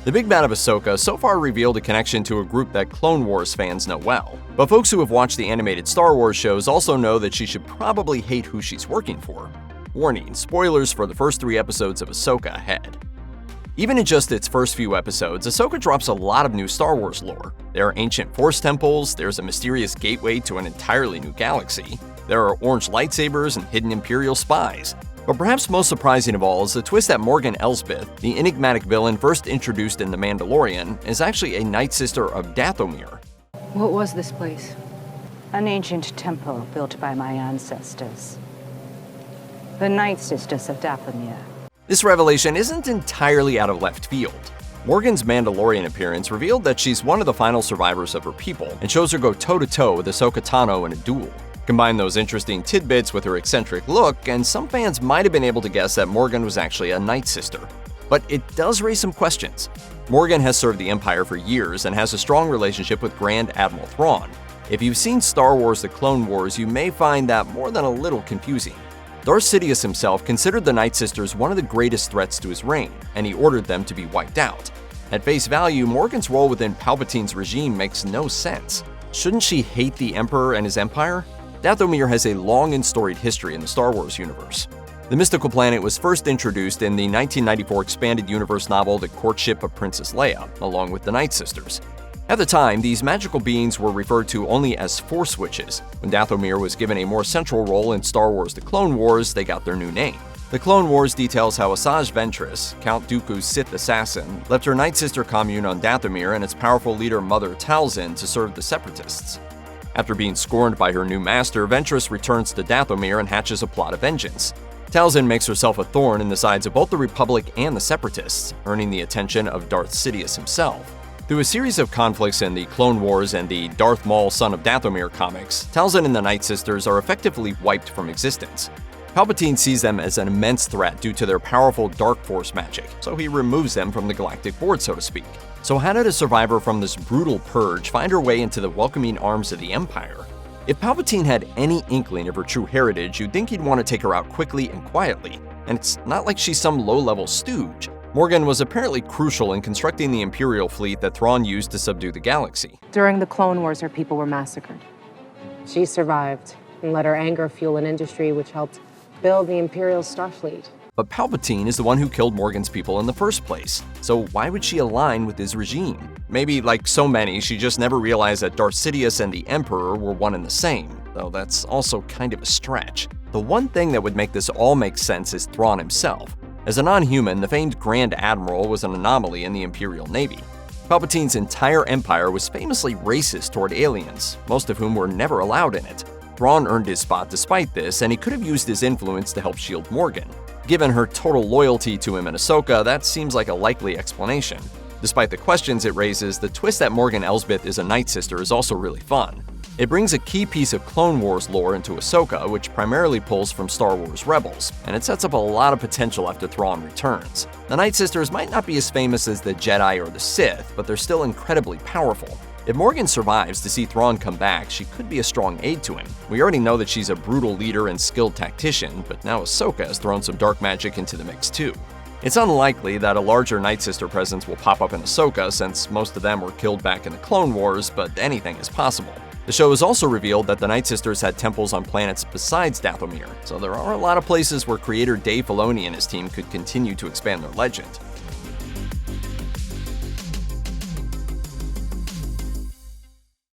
The big bad of Ahsoka so far revealed a connection to a group that Clone Wars fans know well. But folks who have watched the animated Star Wars shows also know that she should probably hate who she's working for. Warning, spoilers for the first 3 episodes of Ahsoka ahead. Even in just its first few episodes, Ahsoka drops a lot of new Star Wars lore. There are ancient Force temples, there's a mysterious gateway to an entirely new galaxy, there are orange lightsabers and hidden Imperial spies. But perhaps most surprising of all is the twist that Morgan Elsbeth, the enigmatic villain first introduced in The Mandalorian, is actually a Night Sister of Dathomir. What was this place? An ancient temple built by my ancestors. The Night Sisters of Dathomir. This revelation isn't entirely out of left field. Morgan's Mandalorian appearance revealed that she's one of the final survivors of her people and shows her go toe-to-toe with Ahsoka Tano in a duel. Combine those interesting tidbits with her eccentric look, and some fans might have been able to guess that Morgan was actually a Night Sister. But it does raise some questions. Morgan has served the Empire for years and has a strong relationship with Grand Admiral Thrawn. If you've seen Star Wars: The Clone Wars, you may find that more than a little confusing. Darth Sidious himself considered the Night Sisters one of the greatest threats to his reign, and he ordered them to be wiped out. At face value, Morgan's role within Palpatine's regime makes no sense. Shouldn't she hate the Emperor and his empire? Dathomir has a long and storied history in the Star Wars universe. The mystical planet was first introduced in the 1994 expanded universe novel The Courtship of Princess Leia, along with the Night Sisters. At the time, these magical beings were referred to only as Force Witches. When Dathomir was given a more central role in Star Wars: The Clone Wars, they got their new name. The Clone Wars details how Asajj Ventress, Count Dooku's Sith assassin, left her Night Sister commune on Dathomir and its powerful leader Mother Talzin to serve the Separatists. After being scorned by her new master, Ventress returns to Dathomir and hatches a plot of vengeance. Talzin makes herself a thorn in the sides of both the Republic and the Separatists, earning the attention of Darth Sidious himself. Through a series of conflicts in the Clone Wars and the Darth Maul Son of Dathomir comics, Talzin and the Night Sisters are effectively wiped from existence. Palpatine sees them as an immense threat due to their powerful Dark Force magic, so he removes them from the galactic board, so to speak. So how did a survivor from this brutal purge find her way into the welcoming arms of the Empire? If Palpatine had any inkling of her true heritage, you'd think he'd want to take her out quickly and quietly, and it's not like she's some low-level stooge. Morgan was apparently crucial in constructing the Imperial fleet that Thrawn used to subdue the galaxy. During the Clone Wars, her people were massacred. She survived and let her anger fuel an industry which helped build the Imperial Starfleet. But Palpatine is the one who killed Morgan's people in the first place, so why would she align with his regime? Maybe, like so many, she just never realized that Darth Sidious and the Emperor were one and the same, though that's also kind of a stretch. The one thing that would make this all make sense is Thrawn himself. As a non-human, the famed Grand Admiral was an anomaly in the Imperial Navy. Palpatine's entire empire was famously racist toward aliens, most of whom were never allowed in it. Thrawn earned his spot despite this, and he could have used his influence to help shield Morgan. Given her total loyalty to him and Ahsoka, that seems like a likely explanation. Despite the questions it raises, the twist that Morgan Elsbeth is a Night Sister is also really fun. It brings a key piece of Clone Wars lore into Ahsoka, which primarily pulls from Star Wars Rebels, and it sets up a lot of potential after Thrawn returns. The Night Sisters might not be as famous as the Jedi or the Sith, but they're still incredibly powerful. If Morgan survives to see Thrawn come back, she could be a strong aid to him. We already know that she's a brutal leader and skilled tactician, but now Ahsoka has thrown some dark magic into the mix too. It's unlikely that a larger Night Sister presence will pop up in Ahsoka, since most of them were killed back in the Clone Wars, but anything is possible. The show has also revealed that the Night Sisters had temples on planets besides Dathomir, so there are a lot of places where creator Dave Filoni and his team could continue to expand their legend.